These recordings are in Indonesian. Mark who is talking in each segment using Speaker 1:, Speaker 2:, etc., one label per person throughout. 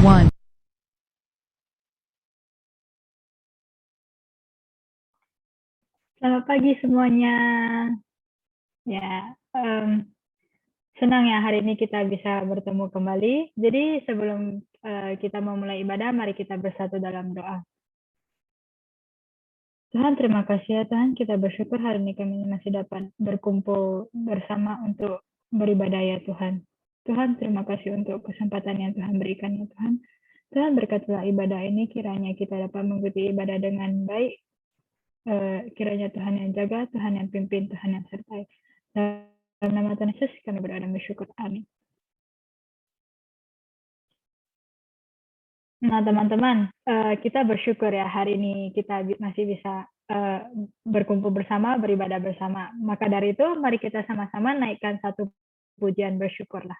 Speaker 1: 1.
Speaker 2: Selamat pagi semuanya. Ya, senang ya hari ini kita bisa bertemu kembali. Jadi sebelum kita memulai ibadah, mari kita bersatu dalam doa. Tuhan, terima kasih ya Tuhan, kita bersyukur hari ini kami masih dapat berkumpul bersama untuk beribadah ya Tuhan. Tuhan, terima kasih untuk kesempatan yang Tuhan berikan ya Tuhan. Tuhan, berkatilah ibadah ini, kiranya kita dapat mengikuti ibadah dengan baik. Kiranya Tuhan yang jaga, Tuhan yang pimpin, Tuhan yang sertai. Dalam nama Tuhan Yesus kami berdoa dan bersyukur. Amin. Nah, teman-teman, kita bersyukur ya hari ini kita masih bisa berkumpul bersama, beribadah bersama. Maka dari itu, mari kita sama-sama naikkan satu pujian bersyukurlah.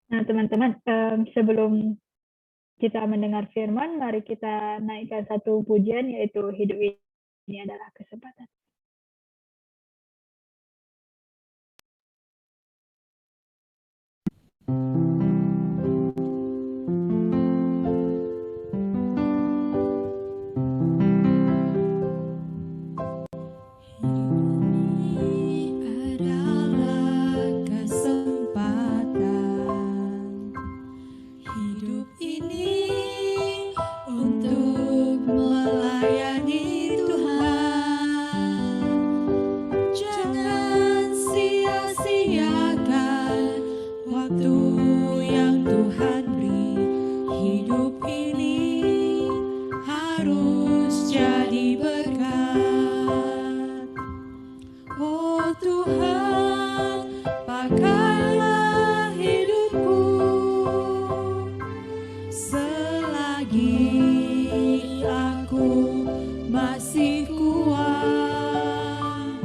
Speaker 2: Nah, teman-teman, sebelum kita mendengar firman, mari kita naikkan satu pujian, yaitu hidup ini adalah kesempatan.
Speaker 1: yang Tuhan beri, hidup ini harus jadi berkat. Oh Tuhan, pakailah hidupku selagi aku masih kuat.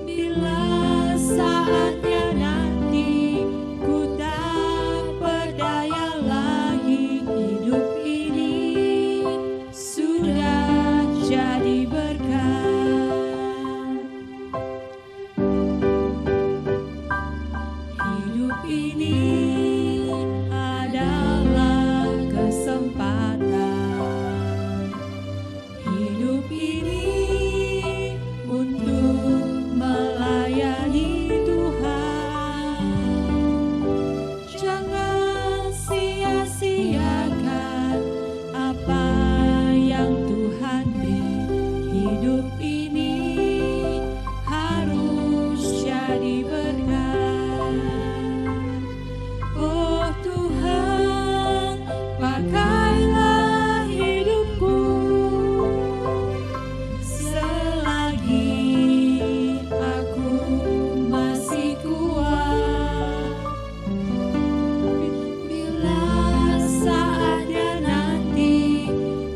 Speaker 1: Bila saatnya nanti ku tak berdaya lagi, hidup ini sudah jadi berkat. Hidup ini adalah kesempatan. Hidup ini untuk melayani Tuhan. Jangan sia-siakan apa yang Tuhan beri. Hidup ini harus jadi berkat. Oh Tuhan, pakailah hidupku selagi aku masih kuat. Bila saatnya nanti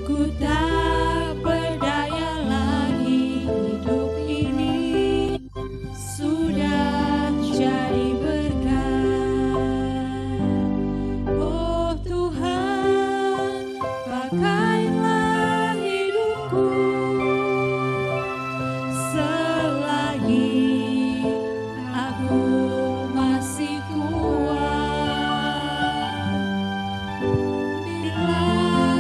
Speaker 1: ku tak berdaya lagi, hidup ini sudah jadi berkat. Oh Tuhan, pakailah hidupku selagi aku masih kuat. Bila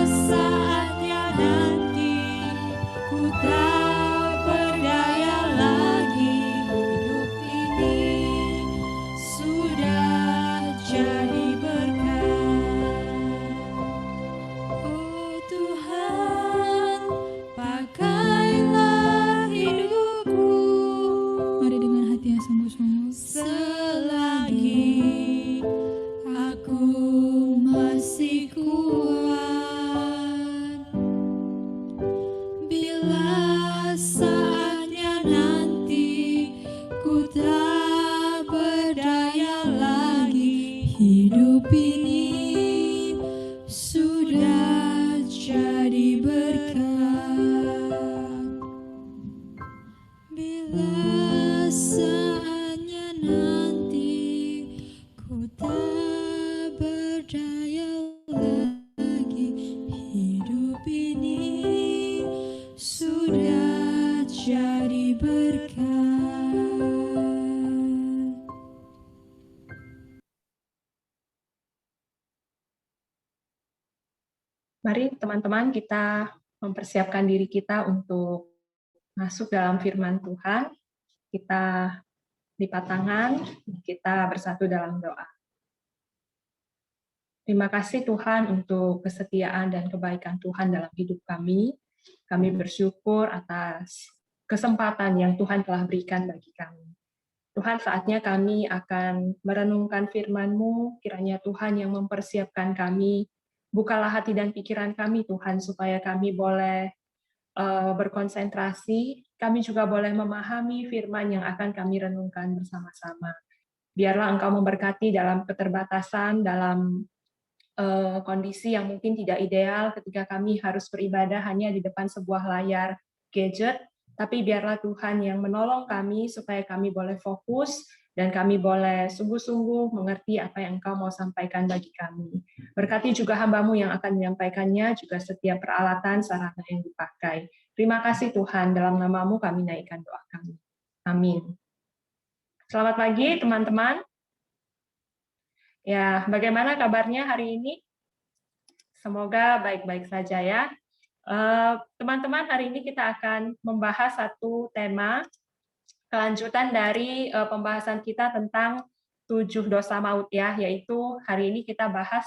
Speaker 1: saatnya nanti ku tak berdaya lagi, hidup ini sudah jadi berkat. Oh Tuhan, pakailah hidupku. Mari dengan hati yang sungguh-sungguh. Selagi aku masih kuat. Bila saatnya nanti ku tak berdaya lagi, hidup ini sudah jadi berkat. Bila saatnya nanti ku tak berdaya lagi, hidup ini sudah jadi berkat.
Speaker 3: Mari teman-teman kita mempersiapkan diri kita untuk masuk dalam firman Tuhan. Kita lipat tangan, kita bersatu dalam doa. Terima kasih Tuhan untuk kesetiaan dan kebaikan Tuhan dalam hidup kami. Kami bersyukur atas kesempatan yang Tuhan telah berikan bagi kami. Tuhan, saatnya kami akan merenungkan firman-Mu, kiranya Tuhan yang mempersiapkan kami. Bukalah hati dan pikiran kami, Tuhan, supaya kami boleh berkonsentrasi, kami juga boleh memahami firman yang akan kami renungkan bersama-sama. Biarlah Engkau memberkati dalam keterbatasan, dalam kondisi yang mungkin tidak ideal ketika kami harus beribadah hanya di depan sebuah layar gadget, tapi biarlah Tuhan yang menolong kami supaya kami boleh fokus dan kami boleh sungguh-sungguh mengerti apa yang Engkau mau sampaikan bagi kami. Berkati juga hamba-Mu yang akan menyampaikannya, juga setiap peralatan sarana yang dipakai. Terima kasih Tuhan, dalam nama-Mu kami naikkan doa kami. Amin. Selamat pagi teman-teman. Ya, bagaimana kabarnya hari ini? Semoga baik-baik saja ya. Teman-teman, hari ini kita akan membahas satu tema kelanjutan dari pembahasan kita tentang 7 dosa maut ya, yaitu hari ini kita bahas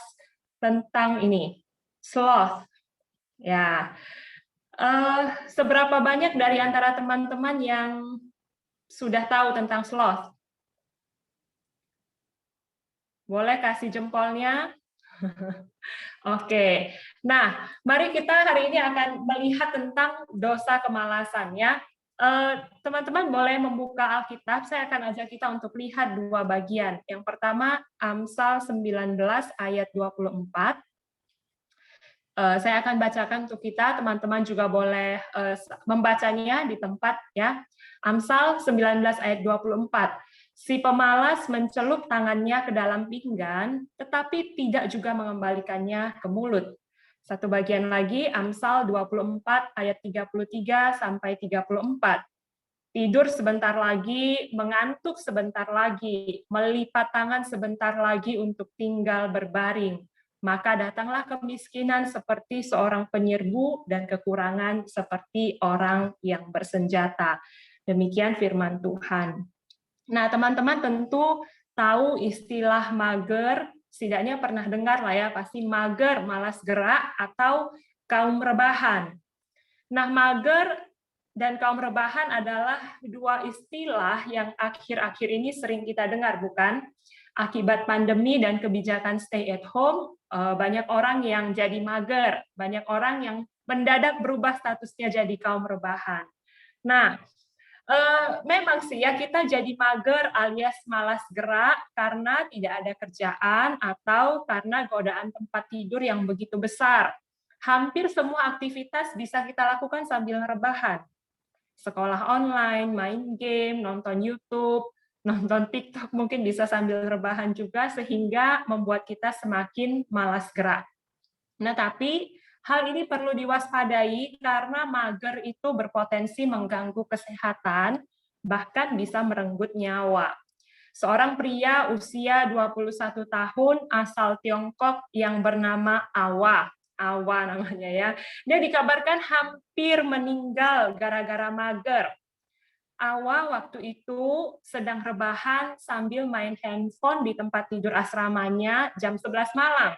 Speaker 3: tentang ini, sloth. Ya, seberapa banyak dari antara teman-teman yang sudah tahu tentang sloth? Boleh kasih jempolnya? Oke. Nah, mari kita hari ini akan melihat tentang dosa kemalasan ya. Teman-teman boleh membuka Alkitab, saya akan ajak kita untuk lihat dua bagian. Yang pertama, Amsal 19 ayat 24. Saya akan bacakan untuk kita, teman-teman juga boleh membacanya di tempat ya. Amsal 19 ayat 24. Si pemalas mencelup tangannya ke dalam pinggan, tetapi tidak juga mengembalikannya ke mulut. Satu bagian lagi, Amsal 24 ayat 33 sampai 34. Tidur sebentar lagi, mengantuk sebentar lagi, melipat tangan sebentar lagi untuk tinggal berbaring. Maka datanglah kemiskinan seperti seorang penyerbu dan kekurangan seperti orang yang bersenjata. Demikian firman Tuhan. Nah, teman-teman tentu tahu istilah mager, setidaknya pernah dengar lah ya, pasti mager, malas gerak, atau kaum rebahan. Nah, mager dan kaum rebahan adalah dua istilah yang akhir-akhir ini sering kita dengar, bukan? Akibat pandemi dan kebijakan stay at home, banyak orang yang jadi mager, banyak orang yang mendadak berubah statusnya jadi kaum rebahan. Nah, memang sih ya kita jadi mager alias malas gerak karena tidak ada kerjaan atau karena godaan tempat tidur yang begitu besar. Hampir semua aktivitas bisa kita lakukan sambil rebahan. Sekolah online, main game, nonton YouTube, nonton TikTok mungkin bisa sambil rebahan juga sehingga membuat kita semakin malas gerak. Nah, tapi hal ini perlu diwaspadai karena mager itu berpotensi mengganggu kesehatan, bahkan bisa merenggut nyawa. Seorang pria usia 21 tahun asal Tiongkok yang bernama Awa namanya ya, dia dikabarkan hampir meninggal gara-gara mager. Awa waktu itu sedang rebahan sambil main handphone di tempat tidur asramanya jam 11 malam.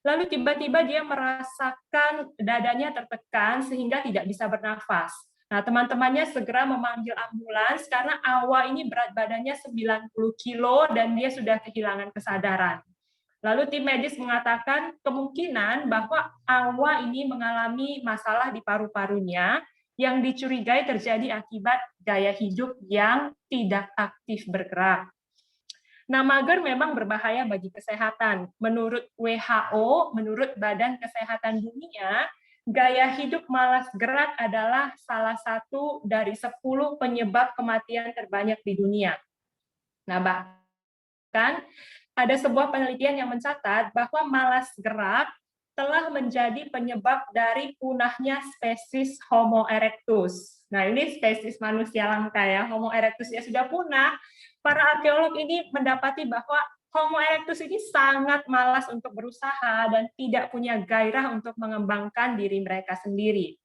Speaker 3: Lalu tiba-tiba dia merasakan dadanya tertekan sehingga tidak bisa bernafas. Nah, teman-temannya segera memanggil ambulans karena Awa ini berat badannya 90 kilo dan dia sudah kehilangan kesadaran. Lalu tim medis mengatakan kemungkinan bahwa Awa ini mengalami masalah di paru-parunya yang dicurigai terjadi akibat gaya hidup yang tidak aktif bergerak. Nah, mager memang berbahaya bagi kesehatan. Menurut WHO, menurut Badan Kesehatan Dunia, gaya hidup malas gerak adalah salah satu dari 10 penyebab kematian terbanyak di dunia. Nah, bahkan ada sebuah penelitian yang mencatat bahwa malas gerak telah menjadi penyebab dari punahnya spesies Homo erectus. Nah, ini spesies manusia langka ya, Homo erectus ya sudah punah. Para arkeolog ini mendapati bahwa Homo erectus ini sangat malas untuk berusaha dan tidak punya gairah untuk mengembangkan diri mereka sendiri.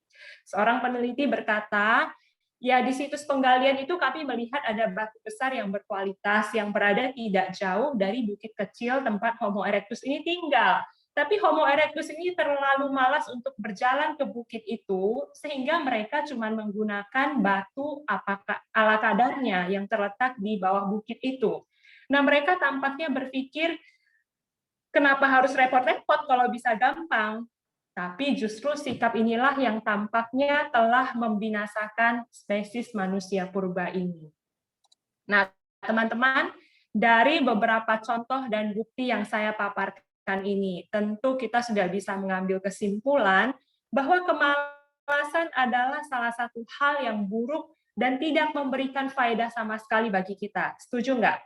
Speaker 3: Seorang peneliti berkata, ya di situs penggalian itu kami melihat ada batu besar yang berkualitas yang berada tidak jauh dari bukit kecil tempat Homo erectus ini tinggal. Tapi Homo erectus ini terlalu malas untuk berjalan ke bukit itu, sehingga mereka cuma menggunakan batu ala kadarnya yang terletak di bawah bukit itu. Nah, mereka tampaknya berpikir, kenapa harus repot-repot kalau bisa gampang? Tapi justru sikap inilah yang tampaknya telah membinasakan spesies manusia purba ini. Nah, teman-teman, dari beberapa contoh dan bukti yang saya paparkan ini, tentu kita sudah bisa mengambil kesimpulan bahwa kemalasan adalah salah satu hal yang buruk dan tidak memberikan faedah sama sekali bagi kita. Setuju nggak?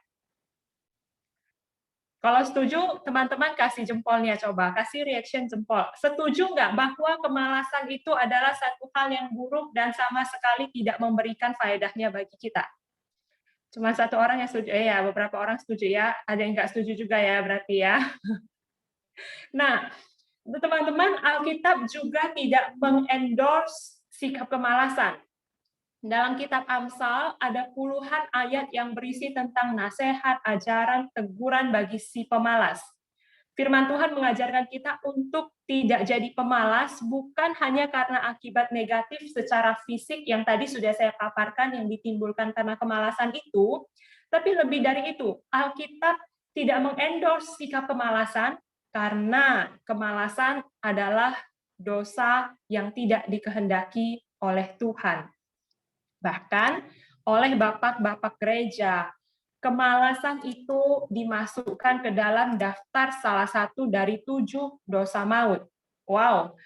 Speaker 3: Kalau setuju, teman-teman kasih jempolnya coba, kasih reaction jempol. Setuju nggak bahwa kemalasan itu adalah satu hal yang buruk dan sama sekali tidak memberikan faedahnya bagi kita? Cuma satu orang yang setuju, ya beberapa orang setuju ya, ada yang nggak setuju juga ya berarti ya. Nah, teman-teman, Alkitab juga tidak mengendorse sikap kemalasan. Dalam kitab Amsal ada puluhan ayat yang berisi tentang nasihat, ajaran, teguran bagi si pemalas. Firman Tuhan mengajarkan kita untuk tidak jadi pemalas, bukan hanya karena akibat negatif secara fisik yang tadi sudah saya paparkan yang ditimbulkan karena kemalasan itu, tapi lebih dari itu, Alkitab tidak mengendorse sikap kemalasan karena kemalasan adalah dosa yang tidak dikehendaki oleh Tuhan. Bahkan oleh bapak-bapak gereja, kemalasan itu dimasukkan ke dalam daftar salah satu dari 7 dosa maut. Wow,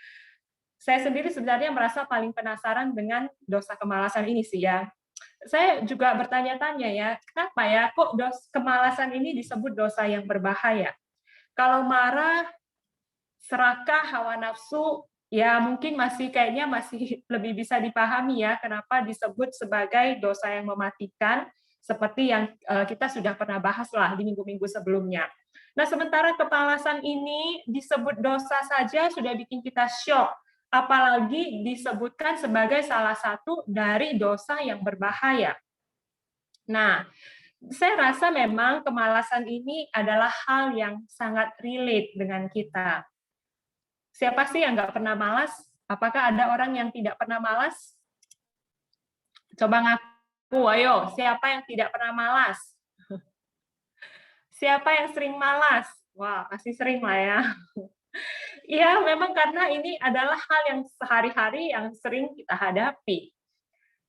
Speaker 3: saya sendiri sebenarnya merasa paling penasaran dengan dosa kemalasan ini sih ya. Saya juga bertanya-tanya ya, kenapa ya kok kemalasan ini disebut dosa yang berbahaya? Kalau marah, serakah, hawa nafsu, ya mungkin kayaknya masih lebih bisa dipahami ya kenapa disebut sebagai dosa yang mematikan, seperti yang kita sudah pernah bahas lah di minggu-minggu sebelumnya. Nah, sementara kemalasan ini disebut dosa saja sudah bikin kita syok, apalagi disebutkan sebagai salah satu dari dosa yang berbahaya. Nah, saya rasa memang kemalasan ini adalah hal yang sangat relate dengan kita. Siapa sih yang nggak pernah malas? Apakah ada orang yang tidak pernah malas? Coba ngaku, ayo. Siapa yang tidak pernah malas? Siapa yang sering malas? Wah, pasti sering lah ya. Iya, memang karena ini adalah hal yang sehari-hari yang sering kita hadapi.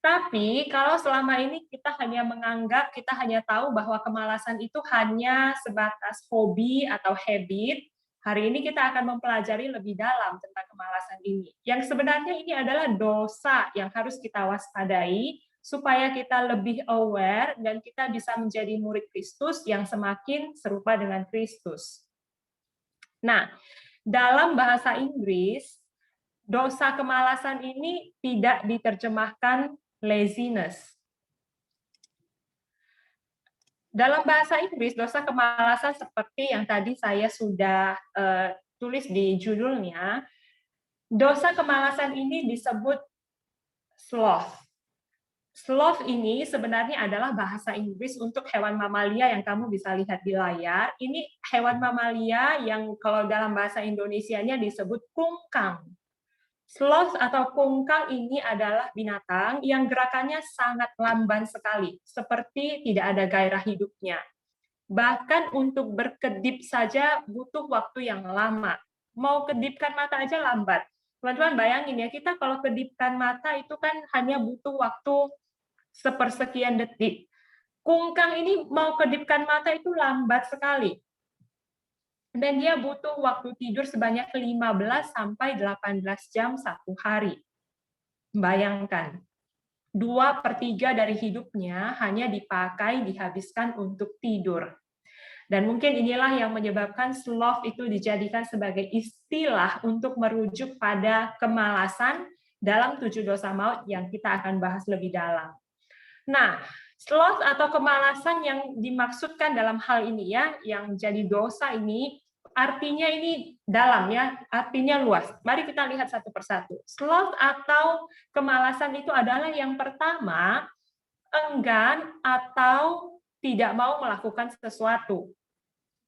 Speaker 3: Tapi kalau selama ini kita hanya menganggap, kita hanya tahu bahwa kemalasan itu hanya sebatas hobi atau habit, hari ini kita akan mempelajari lebih dalam tentang kemalasan ini. Yang sebenarnya ini adalah dosa yang harus kita waspadai, supaya kita lebih aware dan kita bisa menjadi murid Kristus yang semakin serupa dengan Kristus. Nah, dalam bahasa Inggris, dosa kemalasan ini tidak diterjemahkan laziness. Dalam bahasa Inggris, dosa kemalasan seperti yang tadi saya sudah tulis di judulnya, dosa kemalasan ini disebut sloth. Sloth ini sebenarnya adalah bahasa Inggris untuk hewan mamalia yang kamu bisa lihat di layar. Ini hewan mamalia yang kalau dalam bahasa Indonesianya disebut kungkang. Sloth atau kungkang ini adalah binatang yang gerakannya sangat lamban sekali, seperti tidak ada gairah hidupnya. Bahkan untuk berkedip saja butuh waktu yang lama. Mau kedipkan mata aja lambat. Teman-teman bayangin ya, kita kalau kedipkan mata itu kan hanya butuh waktu sepersekian detik. Kungkang ini mau kedipkan mata itu lambat sekali. Dan dia butuh waktu tidur sebanyak 15 sampai 18 jam satu hari. Bayangkan, 2/3 dari hidupnya hanya dihabiskan untuk tidur. Dan mungkin inilah yang menyebabkan sloth itu dijadikan sebagai istilah untuk merujuk pada kemalasan dalam 7 dosa maut yang kita akan bahas lebih dalam. Nah, sloth atau kemalasan yang dimaksudkan dalam hal ini ya, yang jadi dosa ini, artinya ini dalam ya, artinya luas. Mari kita lihat satu persatu. Sloth atau kemalasan itu adalah yang pertama, enggan atau tidak mau melakukan sesuatu.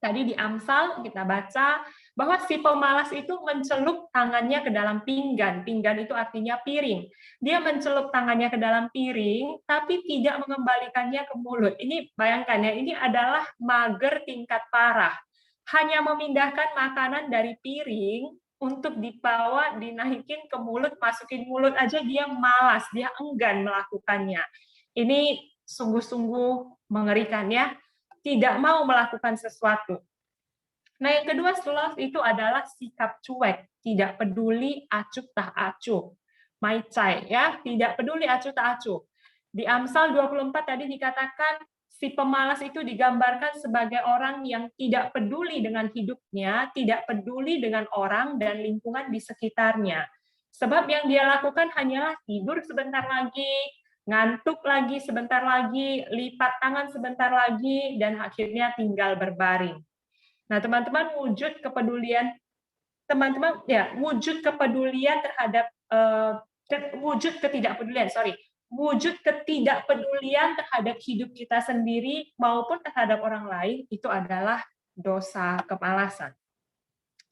Speaker 3: Tadi di Amsal kita baca bahwa si pemalas itu mencelup tangannya ke dalam pinggan. Pinggan itu artinya piring. Dia mencelup tangannya ke dalam piring, tapi tidak mengembalikannya ke mulut. Ini bayangkan ya, ini adalah mager tingkat parah. Hanya memindahkan makanan dari piring untuk dibawa, dinaikin ke mulut, masukin mulut aja dia malas, dia enggan melakukannya. Ini sungguh-sungguh mengerikan ya. Tidak mau melakukan sesuatu. Nah, yang kedua sloth itu adalah sikap cuek, tidak peduli acuh tak acuh. Maicai ya, tidak peduli acuh tak acuh. Di Amsal 24 tadi dikatakan si pemalas itu digambarkan sebagai orang yang tidak peduli dengan hidupnya, tidak peduli dengan orang dan lingkungan di sekitarnya. Sebab yang dia lakukan hanyalah tidur sebentar lagi, ngantuk lagi sebentar lagi, lipat tangan sebentar lagi, dan akhirnya tinggal berbaring. Nah, teman-teman, wujud kepedulian terhadap wujud ketidakpedulian terhadap hidup kita sendiri maupun terhadap orang lain itu adalah dosa kemalasan.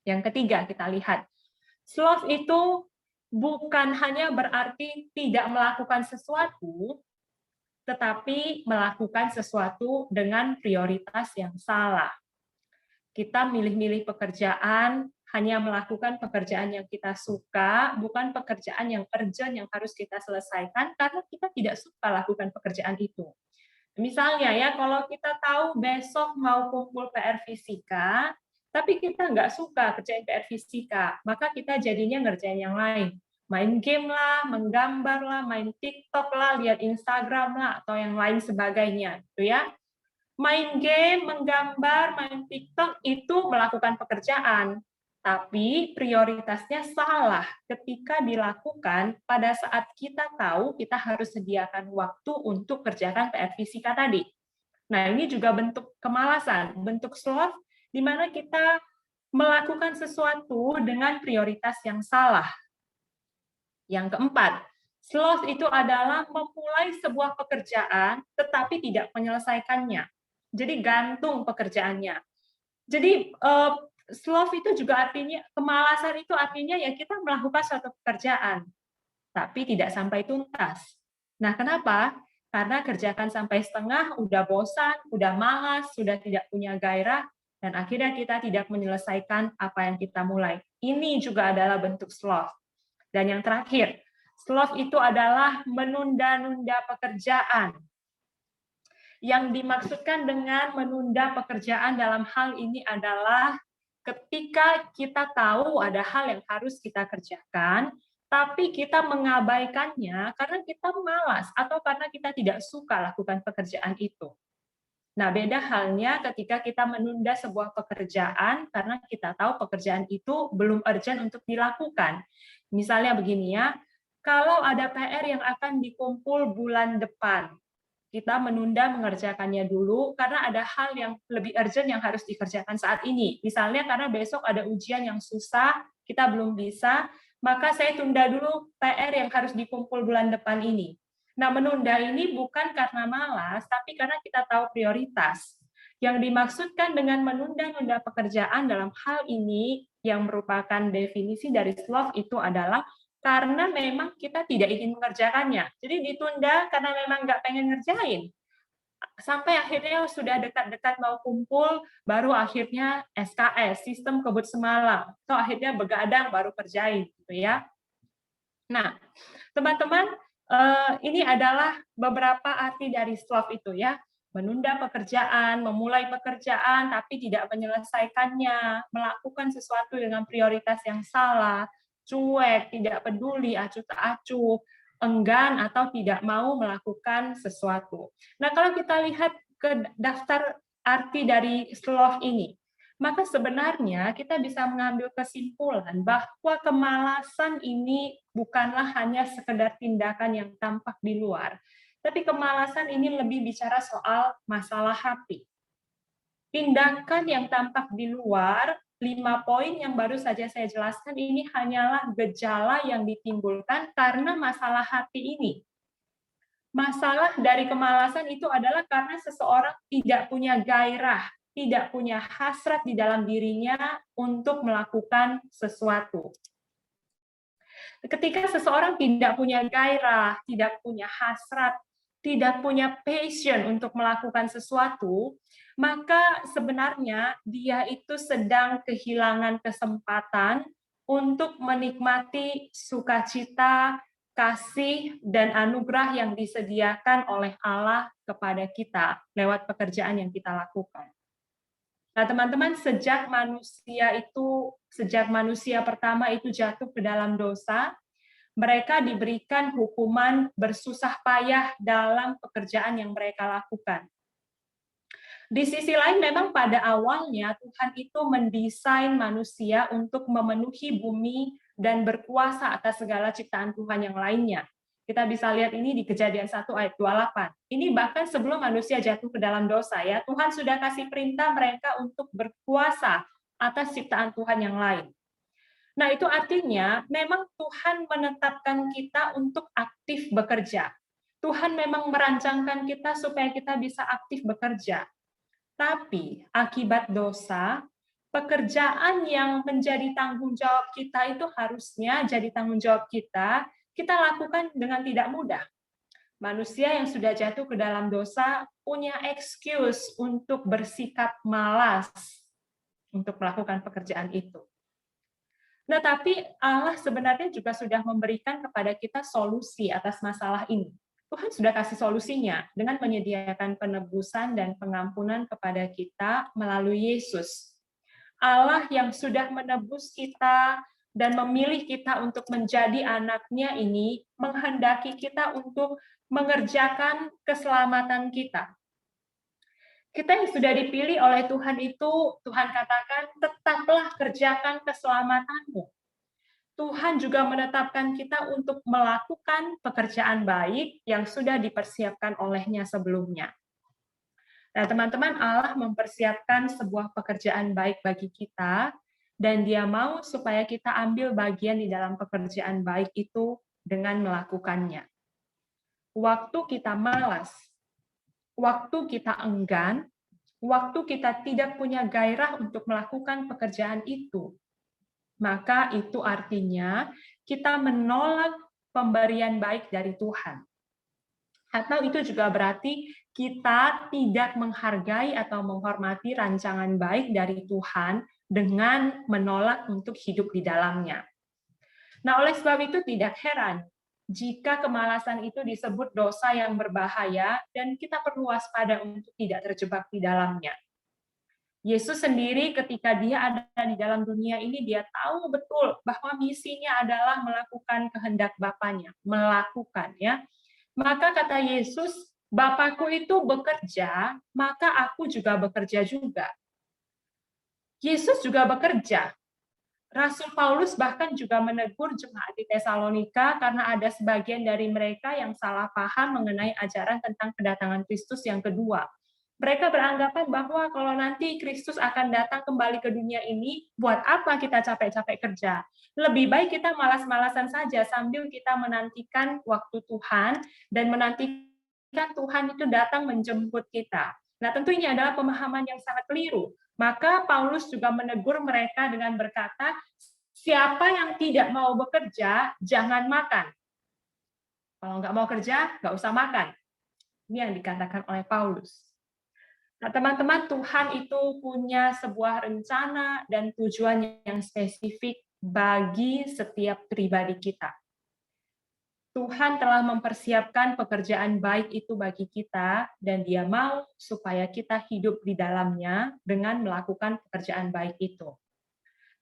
Speaker 3: Yang ketiga, kita lihat sloth itu bukan hanya berarti tidak melakukan sesuatu, tetapi melakukan sesuatu dengan prioritas yang salah. Kita milih-milih pekerjaan, hanya melakukan pekerjaan yang kita suka, bukan pekerjaan yang urgent yang harus kita selesaikan karena kita tidak suka lakukan pekerjaan itu. Misalnya ya, kalau kita tahu besok mau kumpul PR fisika, tapi kita nggak suka kerjain PR fisika, maka kita jadinya ngerjain yang lain. Main game lah, menggambar lah, main TikTok lah, lihat Instagram lah, atau yang lain sebagainya. Gitu ya. Main game, menggambar, main TikTok itu melakukan pekerjaan, tapi prioritasnya salah ketika dilakukan pada saat kita tahu kita harus sediakan waktu untuk kerjakan PR fisika tadi. Nah, ini juga bentuk kemalasan, bentuk sloth, di mana kita melakukan sesuatu dengan prioritas yang salah. Yang keempat, sloth itu adalah memulai sebuah pekerjaan tetapi tidak menyelesaikannya. Jadi gantung pekerjaannya. Jadi sloth itu juga artinya, kemalasan itu artinya ya kita melakukan suatu pekerjaan, tapi tidak sampai tuntas. Nah, kenapa? Karena kerjakan sampai setengah, udah bosan, udah malas, sudah tidak punya gairah, dan akhirnya kita tidak menyelesaikan apa yang kita mulai. Ini juga adalah bentuk sloth. Dan yang terakhir, sloth itu adalah menunda-nunda pekerjaan. Yang dimaksudkan dengan menunda pekerjaan dalam hal ini adalah ketika kita tahu ada hal yang harus kita kerjakan, tapi kita mengabaikannya karena kita malas atau karena kita tidak suka lakukan pekerjaan itu. Nah, beda halnya ketika kita menunda sebuah pekerjaan karena kita tahu pekerjaan itu belum urgent untuk dilakukan. Misalnya begini ya, kalau ada PR yang akan dikumpul bulan depan, kita menunda mengerjakannya dulu karena ada hal yang lebih urgent yang harus dikerjakan saat ini. Misalnya karena besok ada ujian yang susah, kita belum bisa, maka saya tunda dulu PR yang harus dikumpul bulan depan ini. Nah, menunda ini bukan karena malas, tapi karena kita tahu prioritas. Yang dimaksudkan dengan menunda-nunda pekerjaan dalam hal ini yang merupakan definisi dari sloth itu adalah karena memang kita tidak ingin mengerjakannya. Jadi ditunda karena memang nggak pengen ngerjain. Sampai akhirnya sudah dekat-dekat mau kumpul, baru akhirnya SKS, sistem kebut semalam. Atau akhirnya begadang baru kerjain. Gitu ya. Nah, teman-teman, ini adalah beberapa arti dari sloth itu ya. Menunda pekerjaan, memulai pekerjaan, tapi tidak menyelesaikannya, melakukan sesuatu dengan prioritas yang salah, cuek, tidak peduli, acuh tak acuh, enggan atau tidak mau melakukan sesuatu. Nah, kalau kita lihat ke daftar arti dari sloth ini, maka sebenarnya kita bisa mengambil kesimpulan bahwa kemalasan ini bukanlah hanya sekedar tindakan yang tampak di luar, tapi kemalasan ini lebih bicara soal masalah hati. Tindakan yang tampak di luar, 5 poin yang baru saja saya jelaskan ini hanyalah gejala yang ditimbulkan karena masalah hati ini. Masalah dari kemalasan itu adalah karena seseorang tidak punya gairah, tidak punya hasrat di dalam dirinya untuk melakukan sesuatu. Ketika seseorang tidak punya gairah, tidak punya hasrat, tidak punya passion untuk melakukan sesuatu, maka sebenarnya dia itu sedang kehilangan kesempatan untuk menikmati sukacita, kasih, dan anugerah yang disediakan oleh Allah kepada kita lewat pekerjaan yang kita lakukan. Nah, teman-teman, sejak manusia pertama itu jatuh ke dalam dosa, mereka diberikan hukuman bersusah payah dalam pekerjaan yang mereka lakukan. Di sisi lain, memang pada awalnya Tuhan itu mendesain manusia untuk memenuhi bumi dan berkuasa atas segala ciptaan Tuhan yang lainnya. Kita bisa lihat ini di Kejadian 1 ayat 28. Ini bahkan sebelum manusia jatuh ke dalam dosa ya, Tuhan sudah kasih perintah mereka untuk berkuasa atas ciptaan Tuhan yang lain. Nah, itu artinya memang Tuhan menetapkan kita untuk aktif bekerja. Tuhan memang merancangkan kita supaya kita bisa aktif bekerja. Tapi akibat dosa, pekerjaan yang menjadi tanggung jawab kita itu harusnya jadi tanggung jawab kita lakukan dengan tidak mudah. Manusia yang sudah jatuh ke dalam dosa punya excuse untuk bersikap malas. untuk melakukan pekerjaan itu. Nah, tapi Allah sebenarnya juga sudah memberikan kepada kita solusi atas masalah ini. Tuhan sudah kasih solusinya dengan menyediakan penebusan dan pengampunan kepada kita melalui Yesus. Allah yang sudah menebus kita dan memilih kita untuk menjadi anaknya ini menghendaki kita untuk mengerjakan keselamatan kita. Kita yang sudah dipilih oleh Tuhan itu, Tuhan katakan, tetaplah kerjakan keselamatanmu. Tuhan juga menetapkan kita untuk melakukan pekerjaan baik yang sudah dipersiapkan olehnya sebelumnya. Nah, teman-teman, Allah mempersiapkan sebuah pekerjaan baik bagi kita, dan Dia mau supaya kita ambil bagian di dalam pekerjaan baik itu dengan melakukannya. Waktu kita malas, waktu kita enggan, waktu kita tidak punya gairah untuk melakukan pekerjaan itu, maka itu artinya kita menolak pemberian baik dari Tuhan. Atau itu juga berarti kita tidak menghargai atau menghormati rancangan baik dari Tuhan dengan menolak untuk hidup di dalamnya. Nah, oleh sebab itu tidak heran jika kemalasan itu disebut dosa yang berbahaya dan kita perlu waspada untuk tidak terjebak di dalamnya. Yesus sendiri ketika dia ada di dalam dunia ini, dia tahu betul bahwa misinya adalah melakukan kehendak Bapanya, melakukan ya. Maka kata Yesus, Bapakku itu bekerja, maka aku juga bekerja juga. Yesus juga bekerja. Rasul Paulus bahkan juga menegur jemaat di Tesalonika karena ada sebagian dari mereka yang salah paham mengenai ajaran tentang kedatangan Kristus yang kedua. Mereka beranggapan bahwa kalau nanti Kristus akan datang kembali ke dunia ini, buat apa kita capek-capek kerja? Lebih baik kita malas-malasan saja sambil kita menantikan waktu Tuhan dan menantikan Tuhan itu datang menjemput kita. Nah, tentu ini adalah pemahaman yang sangat keliru. Maka Paulus juga menegur mereka dengan berkata, siapa yang tidak mau bekerja, jangan makan. Kalau nggak mau kerja, nggak usah makan. Ini yang dikatakan oleh Paulus. Nah, teman-teman, Tuhan itu punya sebuah rencana dan tujuan yang spesifik bagi setiap pribadi kita. Tuhan telah mempersiapkan pekerjaan baik itu bagi kita, dan Dia mau supaya kita hidup di dalamnya dengan melakukan pekerjaan baik itu.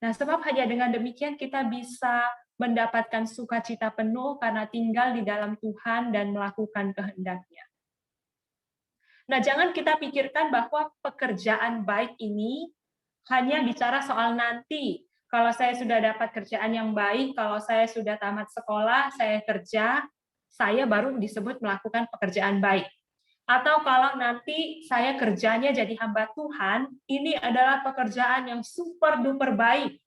Speaker 3: Nah, sebab hanya dengan demikian kita bisa mendapatkan sukacita penuh karena tinggal di dalam Tuhan dan melakukan kehendak-Nya. Nah, jangan kita pikirkan bahwa pekerjaan baik ini hanya bicara soal nanti. Kalau saya sudah dapat kerjaan yang baik, kalau saya sudah tamat sekolah, saya kerja, saya baru disebut melakukan pekerjaan baik. Atau kalau nanti saya kerjanya jadi hamba Tuhan, ini adalah pekerjaan yang super duper baik.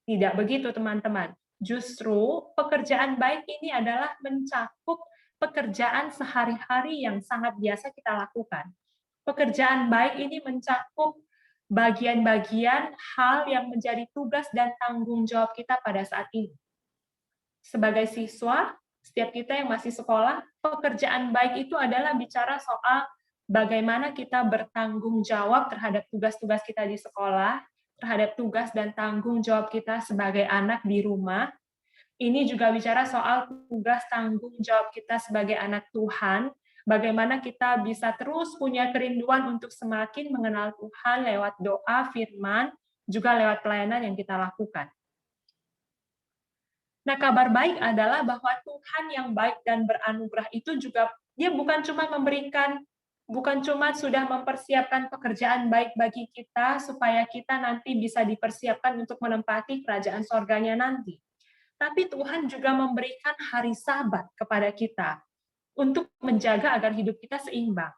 Speaker 3: Tidak begitu, teman-teman. Justru pekerjaan baik ini adalah mencakup pekerjaan sehari-hari yang sangat biasa kita lakukan. Pekerjaan baik ini mencakup bagian-bagian hal yang menjadi tugas dan tanggung jawab kita pada saat ini. Sebagai siswa, setiap kita yang masih sekolah, pekerjaan baik itu adalah bicara soal bagaimana kita bertanggung jawab terhadap tugas-tugas kita di sekolah, terhadap tugas dan tanggung jawab kita sebagai anak di rumah. Ini juga bicara soal tugas tanggung jawab kita sebagai anak Tuhan, bagaimana kita bisa terus punya kerinduan untuk semakin mengenal Tuhan lewat doa, firman, juga lewat pelayanan yang kita lakukan. Nah, kabar baik adalah bahwa Tuhan yang baik dan beranugerah itu juga, Dia bukan cuma sudah mempersiapkan pekerjaan baik bagi kita, supaya kita nanti bisa dipersiapkan untuk menempati kerajaan sorganya nanti. Tapi Tuhan juga memberikan hari Sabat kepada kita untuk menjaga agar hidup kita seimbang.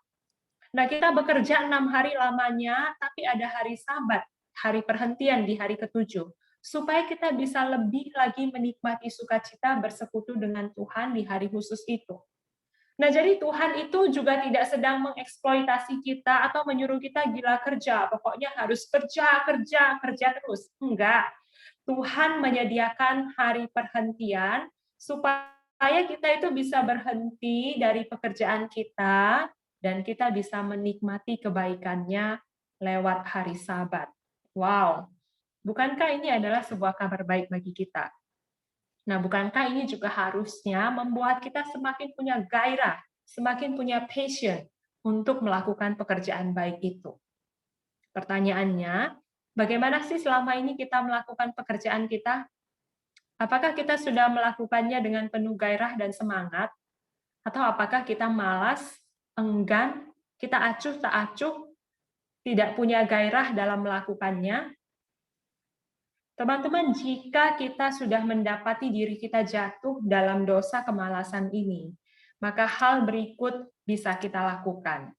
Speaker 3: Nah, kita bekerja 6 hari lamanya, tapi ada hari Sabat, hari perhentian di hari ke-7, supaya kita bisa lebih lagi menikmati sukacita bersekutu dengan Tuhan di hari khusus itu. Nah, jadi Tuhan itu juga tidak sedang mengeksploitasi kita atau menyuruh kita gila kerja, pokoknya harus kerja terus. Enggak. Tuhan menyediakan hari perhentian supaya kita itu bisa berhenti dari pekerjaan kita dan kita bisa menikmati kebaikannya lewat hari Sabat. Wow, bukankah ini adalah sebuah kabar baik bagi kita? Nah, bukankah ini juga harusnya membuat kita semakin punya gairah, semakin punya passion untuk melakukan pekerjaan baik itu? Pertanyaannya, bagaimana sih selama ini kita melakukan pekerjaan kita? Apakah kita sudah melakukannya dengan penuh gairah dan semangat? Atau apakah kita malas, enggan, kita acuh tak acuh, tidak punya gairah dalam melakukannya? Teman-teman, jika kita sudah mendapati diri kita jatuh dalam dosa kemalasan ini, maka hal berikut bisa kita lakukan.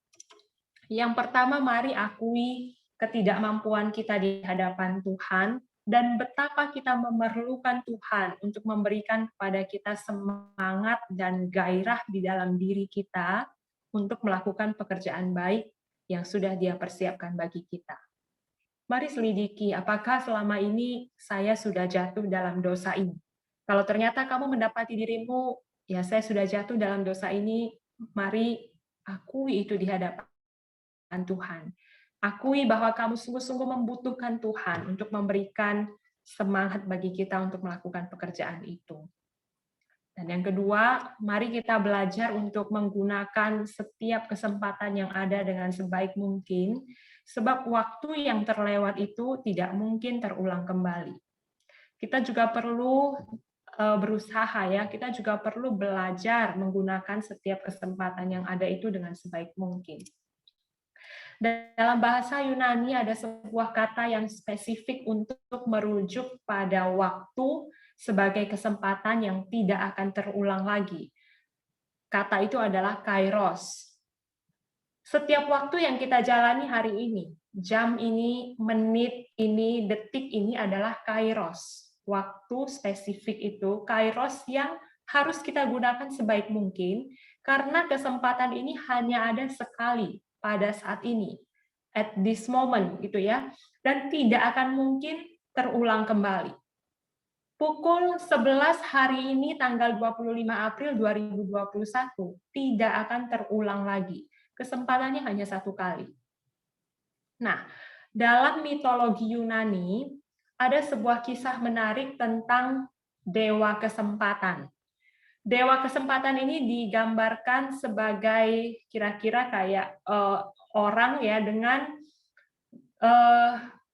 Speaker 3: Yang pertama, mari akui ketidakmampuan kita di hadapan Tuhan dan betapa kita memerlukan Tuhan untuk memberikan kepada kita semangat dan gairah di dalam diri kita untuk melakukan pekerjaan baik yang sudah Dia persiapkan bagi kita. Mari selidiki, apakah selama ini saya sudah jatuh dalam dosa ini? Kalau ternyata kamu mendapati dirimu, ya saya sudah jatuh dalam dosa ini, mari akui itu di hadapan Tuhan. Akui bahwa kamu sungguh-sungguh membutuhkan Tuhan untuk memberikan semangat bagi kita untuk melakukan pekerjaan itu. Dan yang kedua, mari kita belajar untuk menggunakan setiap kesempatan yang ada dengan sebaik mungkin, sebab waktu yang terlewat itu tidak mungkin terulang kembali. Kita juga perlu berusaha ya, kita juga perlu belajar menggunakan setiap kesempatan yang ada itu dengan sebaik mungkin. Dalam bahasa Yunani ada sebuah kata yang spesifik untuk merujuk pada waktu sebagai kesempatan yang tidak akan terulang lagi. Kata itu adalah kairos. Setiap waktu yang kita jalani hari ini, jam ini, menit ini, detik ini adalah kairos. Waktu spesifik itu, kairos yang harus kita gunakan sebaik mungkin, karena kesempatan ini hanya ada sekali pada saat ini, at this moment, gitu ya, dan tidak akan mungkin terulang kembali. Pukul 11 hari ini, tanggal 25 April 2021, tidak akan terulang lagi. Kesempatannya hanya satu kali. Nah, dalam mitologi Yunani, ada sebuah kisah menarik tentang dewa kesempatan. Dewa kesempatan ini digambarkan sebagai kira-kira kayak orang ya dengan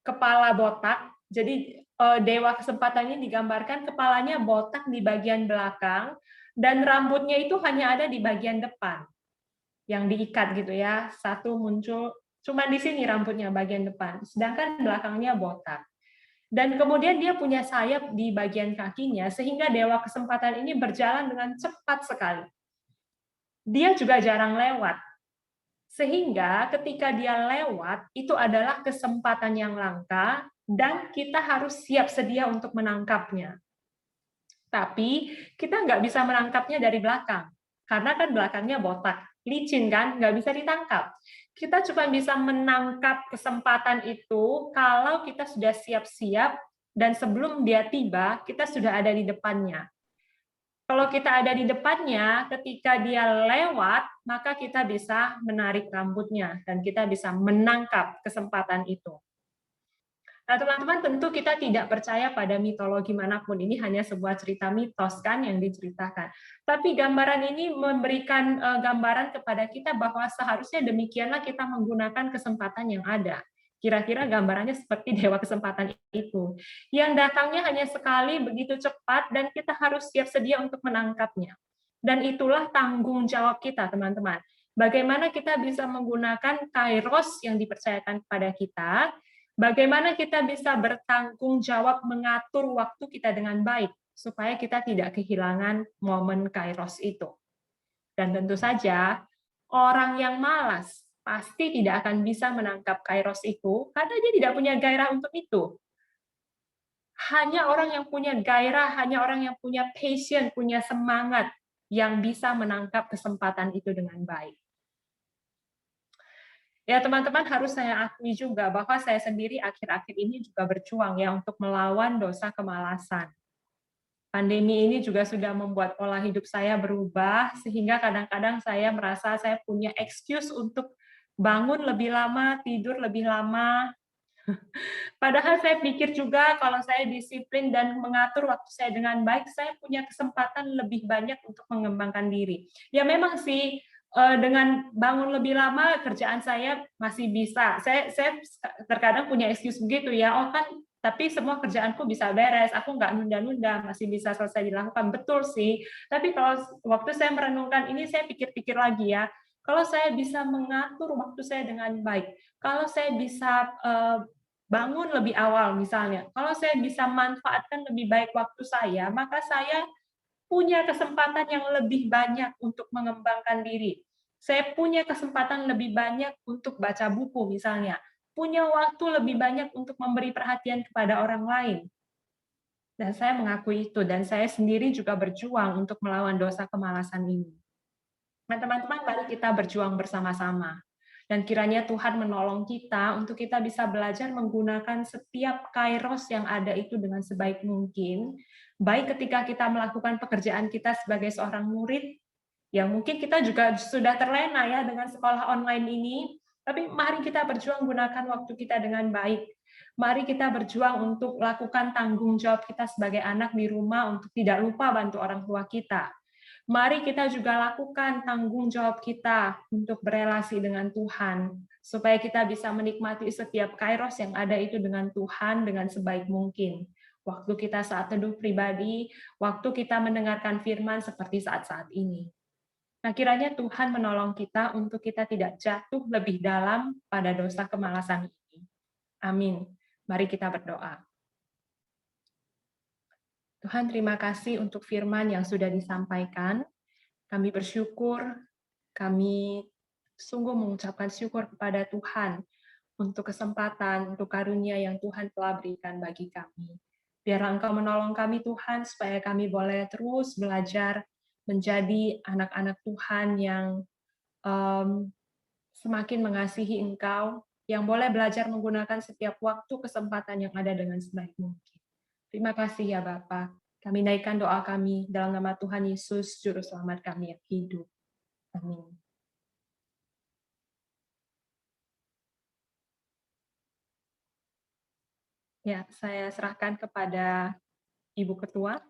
Speaker 3: kepala botak. Jadi dewa kesempatan ini digambarkan kepalanya botak di bagian belakang dan rambutnya itu hanya ada di bagian depan yang diikat gitu ya. Satu muncul cuma di sini rambutnya bagian depan, sedangkan belakangnya botak. Dan kemudian dia punya sayap di bagian kakinya, sehingga dewa kesempatan ini berjalan dengan cepat sekali. Dia juga jarang lewat. Sehingga ketika dia lewat, itu adalah kesempatan yang langka, dan kita harus siap sedia untuk menangkapnya. Tapi kita nggak bisa menangkapnya dari belakang, karena kan belakangnya botak, licin kan, nggak bisa ditangkap. Kita cuma bisa menangkap kesempatan itu kalau kita sudah siap-siap dan sebelum dia tiba, kita sudah ada di depannya. Kalau kita ada di depannya, ketika dia lewat, maka kita bisa menarik rambutnya dan kita bisa menangkap kesempatan itu. Nah, teman-teman, tentu kita tidak percaya pada mitologi manapun. Ini hanya sebuah cerita mitos kan yang diceritakan. Tapi gambaran ini memberikan gambaran kepada kita bahwa seharusnya demikianlah kita menggunakan kesempatan yang ada. Kira-kira gambarannya seperti dewa kesempatan itu. Yang datangnya hanya sekali, begitu cepat, dan kita harus siap sedia untuk menangkapnya. Dan itulah tanggung jawab kita, teman-teman. Bagaimana kita bisa menggunakan kairos yang dipercayakan kepada kita, bagaimana kita bisa bertanggung jawab mengatur waktu kita dengan baik, supaya kita tidak kehilangan momen kairos itu. Dan tentu saja, orang yang malas pasti tidak akan bisa menangkap kairos itu, karena dia tidak punya gairah untuk itu. Hanya orang yang punya gairah, hanya orang yang punya passion, punya semangat, yang bisa menangkap kesempatan itu dengan baik. Ya, teman-teman, harus saya akui juga bahwa saya sendiri akhir-akhir ini juga berjuang ya untuk melawan dosa kemalasan. Pandemi ini juga sudah membuat pola hidup saya berubah, sehingga kadang-kadang saya merasa saya punya excuse untuk bangun lebih lama, tidur lebih lama, Padahal saya pikir juga kalau saya disiplin dan mengatur waktu saya dengan baik, saya punya kesempatan lebih banyak untuk mengembangkan diri. Ya memang sih, dengan bangun lebih lama kerjaan saya masih bisa. Saya terkadang punya excuse begitu ya, "Oh kan, tapi semua kerjaanku bisa beres, aku nggak nunda-nunda, masih bisa selesai dilakukan." Betul sih, tapi kalau waktu saya merenungkan ini, saya pikir-pikir lagi ya, kalau saya bisa mengatur waktu saya dengan baik, kalau saya bisa, bangun lebih awal misalnya. Kalau saya bisa manfaatkan lebih baik waktu saya, maka saya punya kesempatan yang lebih banyak untuk mengembangkan diri. Saya punya kesempatan lebih banyak untuk baca buku misalnya, punya waktu lebih banyak untuk memberi perhatian kepada orang lain. Dan saya mengakui itu, dan saya sendiri juga berjuang untuk melawan dosa kemalasan ini. Nah, teman-teman, mari kita berjuang bersama-sama. Dan kiranya Tuhan menolong kita untuk kita bisa belajar menggunakan setiap kairos yang ada itu dengan sebaik mungkin, baik ketika kita melakukan pekerjaan kita sebagai seorang murid, yang mungkin kita juga sudah terlena ya dengan sekolah online ini, tapi mari kita berjuang gunakan waktu kita dengan baik. Mari kita berjuang untuk lakukan tanggung jawab kita sebagai anak di rumah untuk tidak lupa bantu orang tua kita. Mari kita juga lakukan tanggung jawab kita untuk berelasi dengan Tuhan, supaya kita bisa menikmati setiap kairos yang ada itu dengan Tuhan dengan sebaik mungkin. Waktu kita saat teduh pribadi, waktu kita mendengarkan firman seperti saat-saat ini. Nah, kiranya Tuhan menolong kita untuk kita tidak jatuh lebih dalam pada dosa kemalasan ini. Amin. Mari kita berdoa. Tuhan, terima kasih untuk firman yang sudah disampaikan. Kami bersyukur, kami sungguh mengucapkan syukur kepada Tuhan untuk kesempatan, untuk karunia yang Tuhan telah berikan bagi kami. Biarlah Engkau menolong kami, Tuhan, supaya kami boleh terus belajar menjadi anak-anak Tuhan yang semakin mengasihi Engkau, yang boleh belajar menggunakan setiap waktu kesempatan yang ada dengan sebaik mungkin. Terima kasih ya Bapa. Kami naikkan doa kami dalam nama Tuhan Yesus, Juru Selamat kami yang hidup. Amin. Ya, saya serahkan kepada Ibu Ketua.